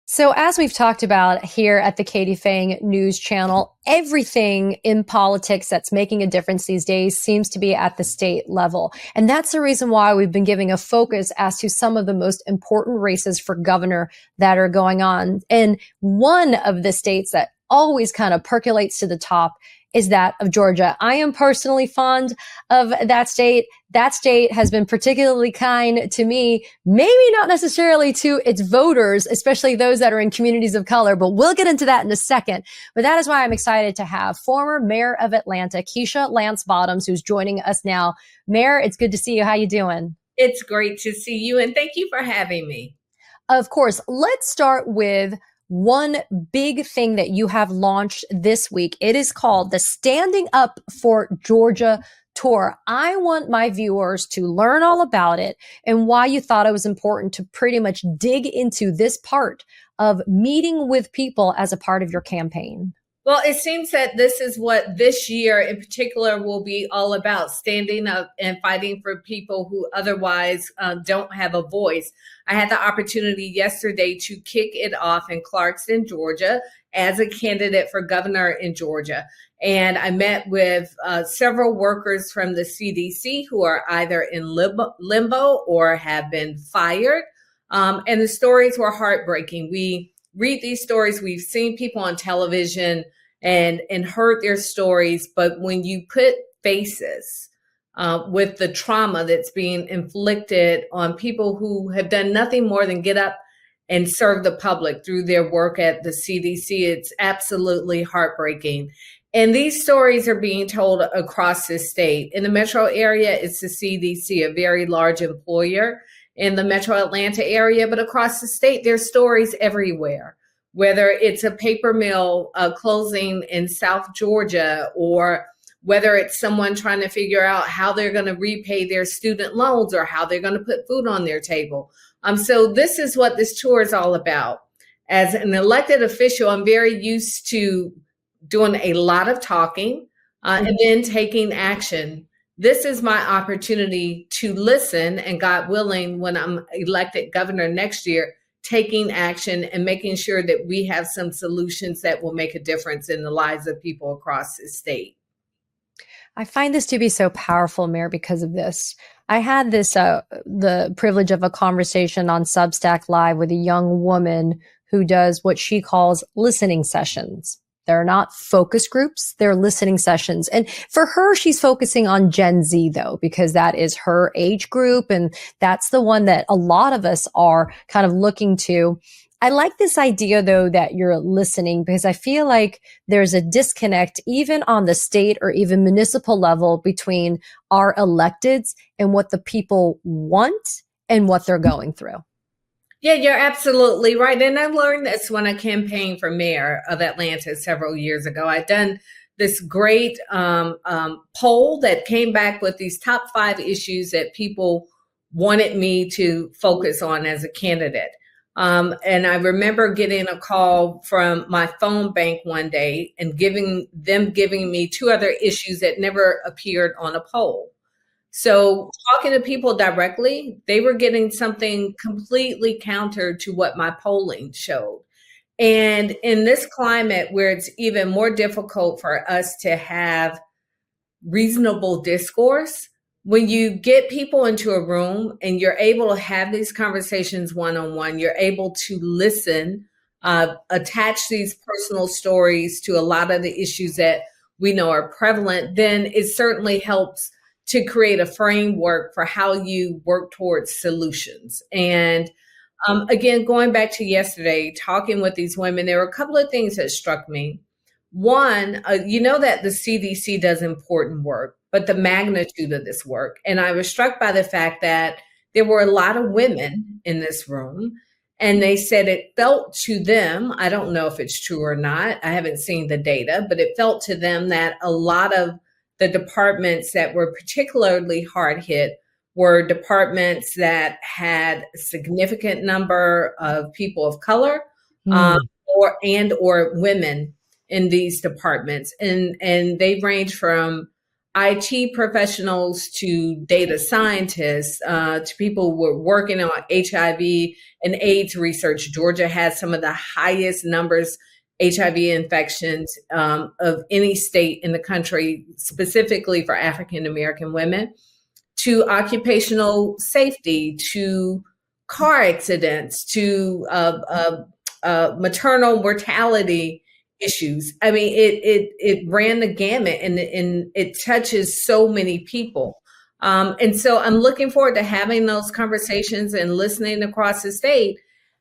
So, as we've talked about here at the Katie Phang News Channel, everything in politics that's making a difference these days seems to be at the state level. And that's the reason why we've been giving a focus as to some of the most important races for governor that are going on. And one of the states that always kind of percolates to the top is that of Georgia. I am personally fond of that state. That state has been particularly kind to me, maybe not necessarily to its voters, especially those that are in communities of color, but we'll get into that in a second. But that is why I'm excited to have former mayor of Atlanta, Keisha Lance Bottoms, who's joining us now. Mayor, it's good to see you. How you doing? It's great to see you, and thank you for having me. Of course, let's start with one big thing that you have launched this week. It is called the Standing Up for Georgia tour. I want my viewers to learn all about it and why you thought it was important to pretty much dig into this part of meeting with people as a part of your campaign. Well, it seems that this is what this year in particular will be all about, standing up and fighting for people who otherwise don't have a voice. I had the opportunity yesterday to kick it off in Clarkston, Georgia, as a candidate for governor in Georgia. And I met with several workers from the CDC who are either in limbo or have been fired. And the stories were heartbreaking. We read these stories. We've seen people on television and heard their stories. But when you put faces with the trauma that's being inflicted on people who have done nothing more than get up and serve the public through their work at the CDC, it's absolutely heartbreaking. And these stories are being told across the state. In the metro area, it's the CDC, a very large employer in the metro Atlanta area, but across the state, there's stories everywhere, whether it's a paper mill closing in South Georgia, or whether it's someone trying to figure out how they're going to repay their student loans or how they're going to put food on their table. So this is what this tour is all about. As an elected official, I'm very used to doing a lot of talking and then taking action. This is my opportunity to listen, and God willing, when I'm elected governor next year, taking action and making sure that we have some solutions that will make a difference in the lives of people across the state. I find this to be so powerful, Mayor, because of this. I had the privilege of a conversation on Substack Live with a young woman who does what she calls listening sessions. They're not focus groups, they're listening sessions. And for her, she's focusing on Gen Z, though, because that is her age group. And that's the one that a lot of us are kind of looking to. I like this idea, though, that you're listening, because I feel like there's a disconnect even on the state or even municipal level between our electeds and what the people want and what they're going through. Yeah, you're absolutely right. And I learned this when I campaigned for mayor of Atlanta several years ago. I'd done this great poll that came back with these top 5 issues that people wanted me to focus on as a candidate. And I remember getting a call from my phone bank one day and giving me 2 other issues that never appeared on a poll. So talking to people directly, they were getting something completely counter to what my polling showed. And in this climate where it's even more difficult for us to have reasonable discourse, when you get people into a room and you're able to have these conversations one-on-one, you're able to listen, attach these personal stories to a lot of the issues that we know are prevalent, then it certainly helps to create a framework for how you work towards solutions. And again, going back to yesterday, talking with these women, there were a couple of things that struck me. One, you know that the CDC does important work, but the magnitude of this work. And I was struck by the fact that there were a lot of women in this room, and they said it felt to them, I don't know if it's true or not, I haven't seen the data, but it felt to them that a lot of the departments that were particularly hard hit were departments that had a significant number of people of color or women in these departments. And they range from IT professionals to data scientists, to people who are working on HIV and AIDS research. Georgia has some of the highest numbers HIV infections of any state in the country, specifically for African American women, to occupational safety, to car accidents, to maternal mortality issues. I mean, it ran the gamut, and it touches so many people. And so I'm looking forward to having those conversations and listening across the state.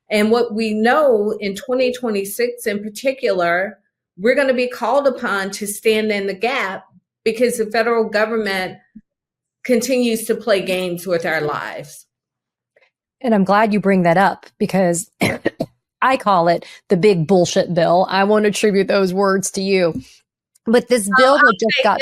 And what we know in 2026 in particular, we're going to be called upon to stand in the gap because the federal government continues to play games with our lives. And I'm glad you bring that up because I call it the big bullshit bill. I won't attribute those words to you. But this bill that just got...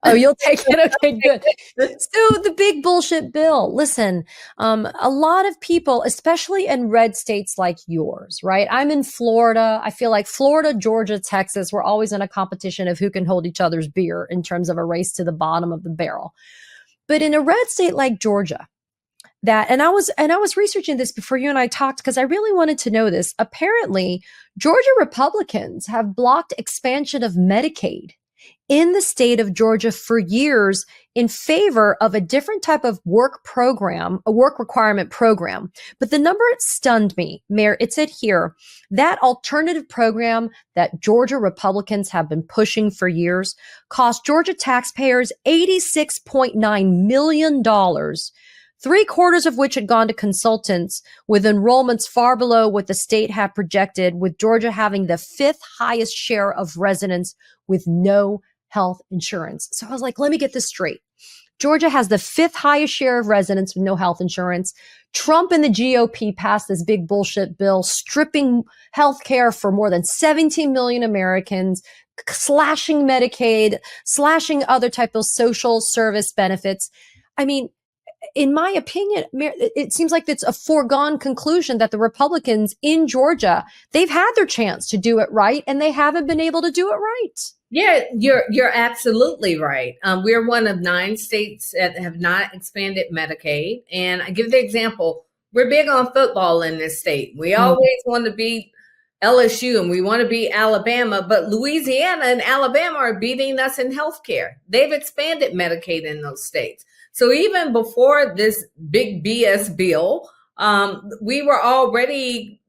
Oh, you'll take it? Okay, good. So the big bullshit bill. Listen, a lot of people, especially in red states like yours, right? I'm in Florida. I feel like Florida, Georgia, Texas, we're always in a competition of who can hold each other's beer in terms of a race to the bottom of the barrel. But in a red state like Georgia, and I was researching this before you and I talked because I really wanted to know this. Apparently, Georgia Republicans have blocked expansion of Medicaid in the state of Georgia for years in favor of a different type of work program, a work requirement program. But the number stunned me, Mayor. It said here that alternative program that Georgia Republicans have been pushing for years cost Georgia taxpayers $86.9 million, 3/4 of which had gone to consultants, with enrollments far below what the state had projected, with Georgia having the 5th highest share of residents with no health insurance. So I was like, let me get this straight. Georgia has the 5th highest share of residents with no health insurance. Trump and the GOP passed this big bullshit bill, stripping health care for more than 17 million Americans, slashing Medicaid, slashing other types of social service benefits. I mean, in my opinion, it seems like it's a foregone conclusion that the Republicans in Georgia, they've had their chance to do it right, and they haven't been able to do it right. Yeah, you're absolutely right. We're one of 9 states that have not expanded Medicaid. And I give the example, we're big on football in this state. We always want to beat LSU and we want to beat Alabama, but Louisiana and Alabama are beating us in healthcare. They've expanded Medicaid in those states. So even before this big BS bill, we were already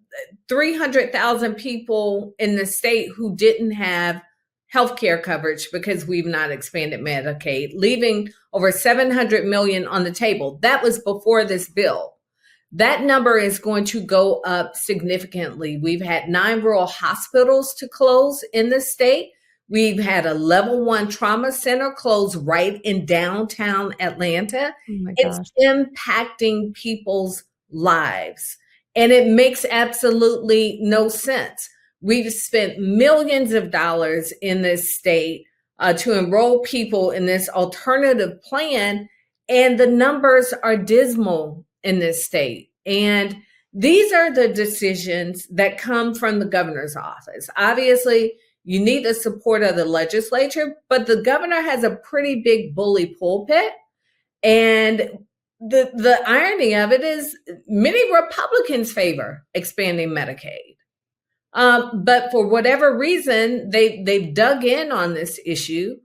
300,000 people in the state who didn't have healthcare coverage because we've not expanded Medicaid, leaving over 700 million on the table. That was before this bill. That number is going to go up significantly. We've had 9 rural hospitals to close in the state. We've had a level 1 trauma center close right in downtown Atlanta. It's impacting people's lives, and it makes absolutely no sense. We've spent millions of dollars in this state to enroll people in this alternative plan, and the numbers are dismal in this state. And these are the decisions that come from the governor's office. Obviously, you need the support of the legislature, but the governor has a pretty big bully pulpit. And the irony of it is many Republicans favor expanding Medicaid. But for whatever reason, they've dug in on this issue.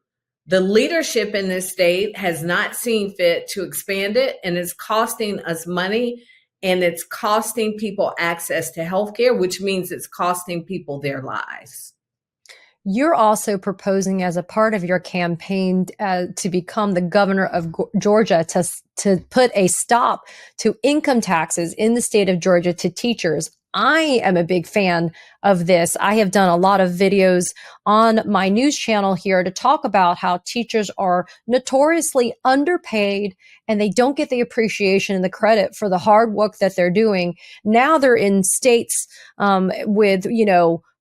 The leadership in this state has not seen fit to expand it, and it's costing us money, and it's costing people access to healthcare, which means it's costing people their lives. You're also proposing as a part of your campaign to become the governor of Georgia to put a stop to income taxes in the state of Georgia to teachers. I am a big fan of this. I have done a lot of videos on my news channel here to talk about how teachers are notoriously underpaid and they don't get the appreciation and the credit for the hard work that they're doing. Now they're in states with,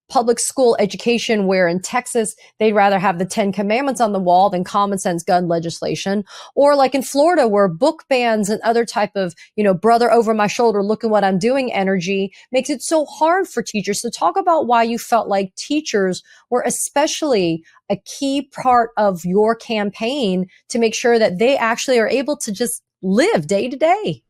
public school education, where in Texas, they'd rather have the 10 commandments on the wall than common sense gun legislation. Or like in Florida, where book bans and other type of, brother over my shoulder, look at what I'm doing energy makes it so hard for teachers. So talk about why you felt like teachers were especially a key part of your campaign to make sure that they actually are able to just live day to day.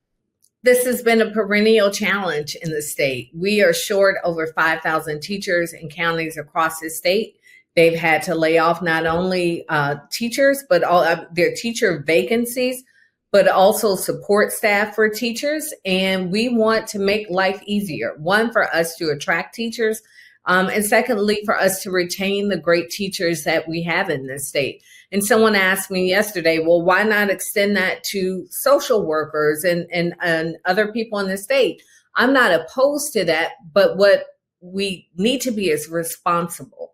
This has been a perennial challenge in the state. We are short over 5,000 teachers in counties across the state. They've had to lay off not only teachers, but all their teacher vacancies, but also support staff for teachers. And we want to make life easier. One, for us to attract teachers. And secondly, for us to retain the great teachers that we have in this state. And someone asked me yesterday, well, why not extend that to social workers and other people in the state? I'm not opposed to that, but what we need to be is responsible.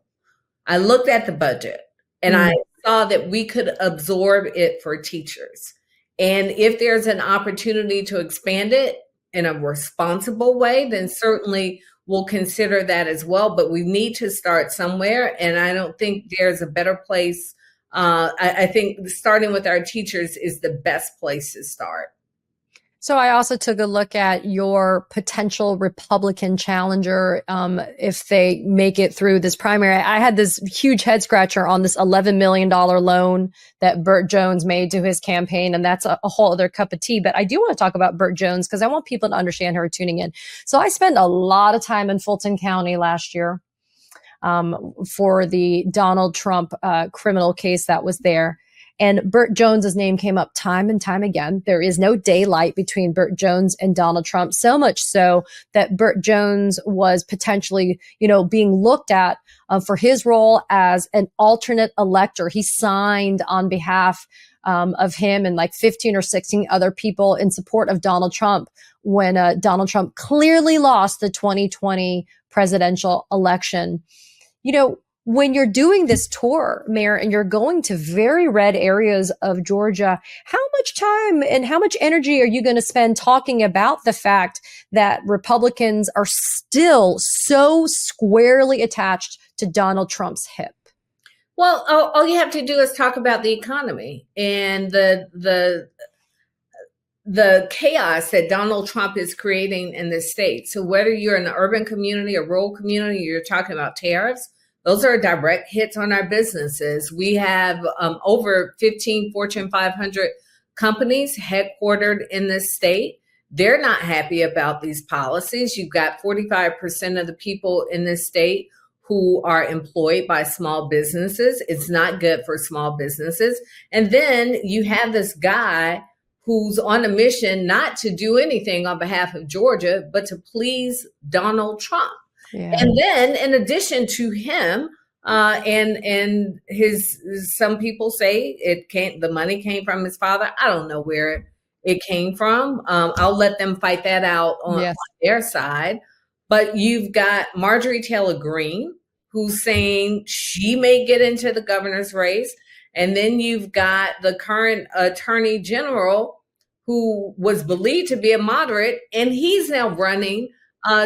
I looked at the budget and I saw that we could absorb it for teachers. And if there's an opportunity to expand it in a responsible way, then certainly we'll consider that as well. But we need to start somewhere. And I don't think there's a better place. I think starting with our teachers is the best place to start. So I also took a look at your potential Republican challenger if they make it through this primary. I had this huge head scratcher on this $11 million loan that Burt Jones made to his campaign, and that's a whole other cup of tea. But I do want to talk about Burt Jones because I want people to understand who are tuning in. So I spent a lot of time in Fulton County last year for the Donald Trump criminal case that was there. And Burt Jones's name came up time and time again. There is no daylight between Burt Jones and Donald Trump, so much so that Burt Jones was potentially, being looked at for his role as an alternate elector. He signed on behalf of him and like 15 or 16 other people in support of Donald Trump when Donald Trump clearly lost the 2020 presidential election. When you're doing this tour, Mayor, and you're going to very red areas of Georgia, how much time and how much energy are you going to spend talking about the fact that Republicans are still so squarely attached to Donald Trump's hip? Well, all you have to do is talk about the economy and the chaos that Donald Trump is creating in this state. So whether you're in an urban community or rural community, you're talking about tariffs. Those are direct hits on our businesses. We have over 15 Fortune 500 companies headquartered in this state. They're not happy about these policies. You've got 45% of the people in this state who are employed by small businesses. It's not good for small businesses. And then you have this guy who's on a mission not to do anything on behalf of Georgia, but to please Donald Trump. Yeah. And then in addition to him, and his, some people say the money came from his father. I don't know where it came from. I'll let them fight that out on their side. But you've got Marjorie Taylor Greene, who's saying she may get into the governor's race. And then you've got the current attorney general, who was believed to be a moderate, and he's now running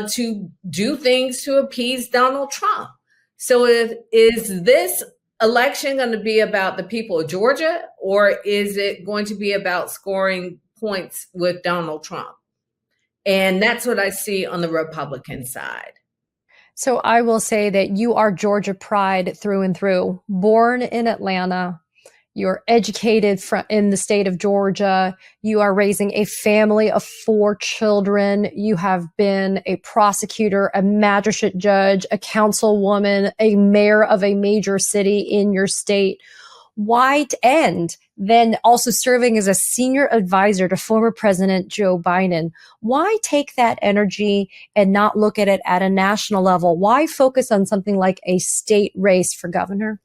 to do things to appease Donald Trump. So is this election going to be about the people of Georgia, or is it going to be about scoring points with Donald Trump? And that's what I see on the Republican side. So I will say that you are Georgia pride through and through. Born in Atlanta, you're educated in the state of Georgia. You are raising a family of 4 children. You have been a prosecutor, a magistrate judge, a councilwoman, a mayor of a major city in your state. Why end? Then also serving as a senior advisor to former President Joe Biden. Why take that energy and not look at it at a national level? Why focus on something like a state race for governor?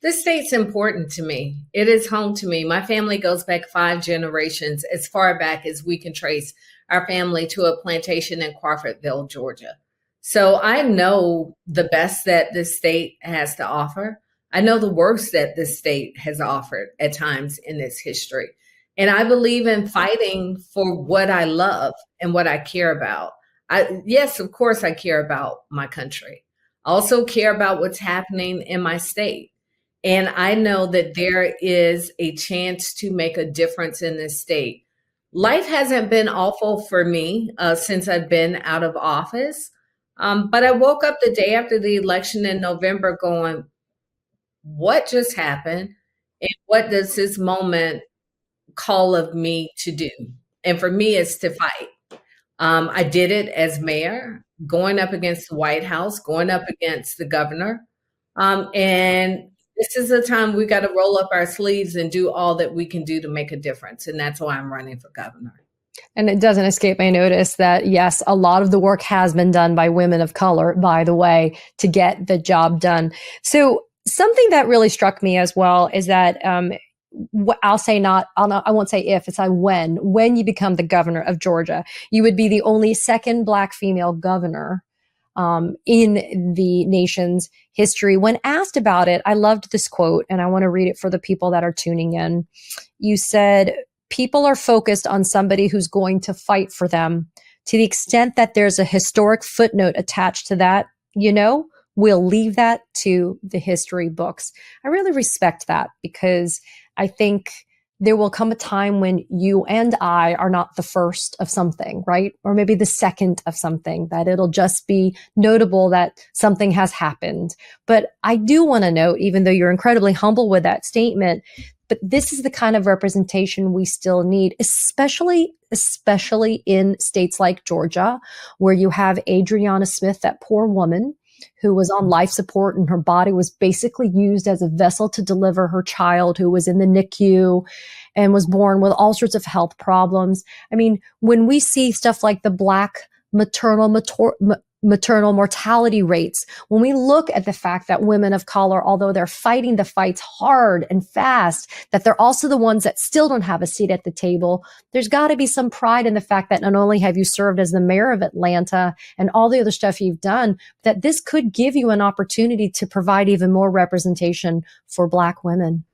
This state's important to me. It is home to me. My family goes back 5 generations, as far back as we can trace our family to a plantation in Crawfordville, Georgia. So I know the best that this state has to offer. I know the worst that this state has offered at times in its history. And I believe in fighting for what I love and what I care about. Yes, of course, I care about my country. I also care about what's happening in my state. And I know that there is a chance to make a difference in this state. Life hasn't been awful for me since I've been out of office. But I woke up the day after the election in November going, what just happened? And what does this moment call of me to do? And for me, it's to fight. I did it as mayor, going up against the White House, going up against the governor. And this is the time we got to roll up our sleeves and do all that we can do to make a difference. And that's why I'm running for governor. And it doesn't escape my notice that, yes, a lot of the work has been done by women of color, by the way, to get the job done. So something that really struck me as well is that I'll say not, I won't say if, it's like when you become the governor of Georgia, you would be the only second Black female governor in the nation's history. When asked about it, I loved this quote, and I want to read it for the people that are tuning in. You said, people are focused on somebody who's going to fight for them. To the extent that there's a historic footnote attached to that, we'll leave that to the history books. I really respect that, because I think there will come a time when you and I are not the first of something, right? Or maybe the second of something, that it'll just be notable that something has happened. But I do want to note, even though you're incredibly humble with that statement, but this is the kind of representation we still need, especially in states like Georgia, where you have Adriana Smith, that poor woman who was on life support, and her body was basically used as a vessel to deliver her child, who was in the NICU and was born with all sorts of health problems. I mean, when we see stuff like the Black maternal mortality rates, when we look at the fact that women of color, although they're fighting the fights hard and fast, that they're also the ones that still don't have a seat at the table, there's got to be some pride in the fact that not only have you served as the mayor of Atlanta and all the other stuff you've done, that this could give you an opportunity to provide even more representation for Black women.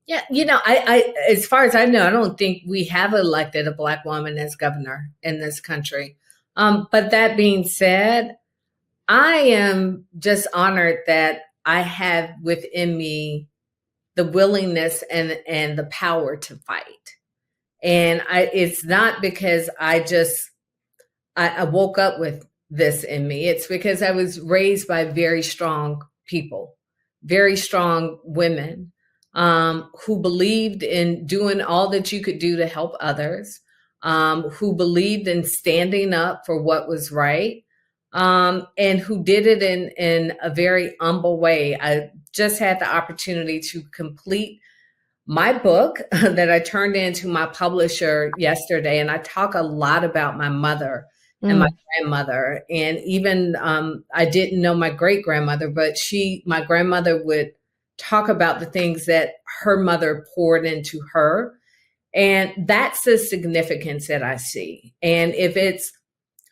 Yeah, I as far as I know, I don't think we have elected a Black woman as governor in this country. But that being said, I am just honored that I have within me the willingness and the power to fight. And it's not because I woke up with this in me. It's because I was raised by very strong people, very strong women, who believed in doing all that you could do to help others, who believed in standing up for what was right, and who did it in a very humble way. I just had the opportunity to complete my book that I turned into my publisher yesterday, and I talk a lot about my mother and my grandmother, and even I didn't know my great grandmother, but my grandmother would talk about the things that her mother poured into her. And that's the significance that I see. And if it's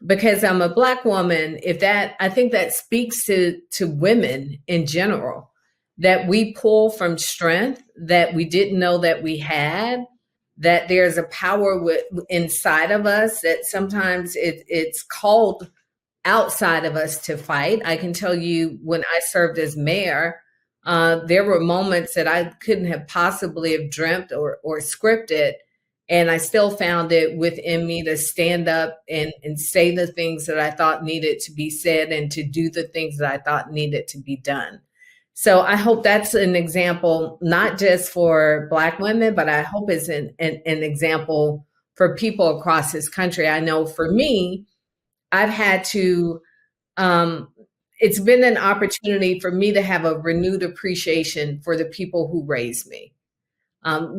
because I'm a Black woman, I think that speaks to women in general, that we pull from strength that we didn't know that we had, that there's a power inside of us that sometimes it's called outside of us to fight. I can tell you, when I served as mayor, there were moments that I couldn't have possibly have dreamt or scripted. And I still found it within me to stand up and say the things that I thought needed to be said, and to do the things that I thought needed to be done. So I hope that's an example, not just for Black women, but I hope it's an example for people across this country. I know for me, I've had to, it's been an opportunity for me to have a renewed appreciation for the people who raised me.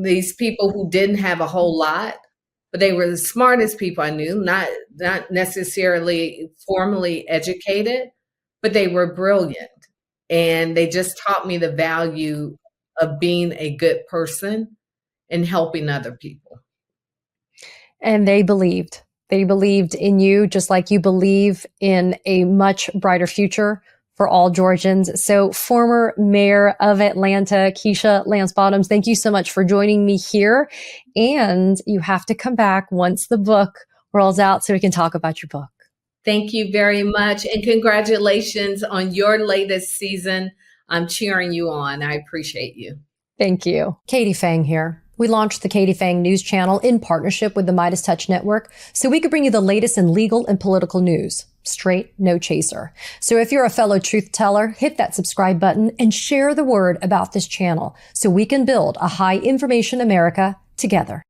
These people who didn't have a whole lot, but they were the smartest people I knew, not necessarily formally educated, but they were brilliant. And they just taught me the value of being a good person and helping other people. And they believed in you, just like you believe in a much brighter future for all Georgians. So, former mayor of Atlanta, Keisha Lance Bottoms, thank you so much for joining me here. And you have to come back once the book rolls out so we can talk about your book. Thank you very much. And congratulations on your latest season. I'm cheering you on. I appreciate you. Thank you. Katie Phang here. We launched the Katie Phang News Channel in partnership with the Midas Touch Network so we could bring you the latest in legal and political news. Straight, no chaser. So if you're a fellow truth teller, hit that subscribe button and share the word about this channel so we can build a high information America together.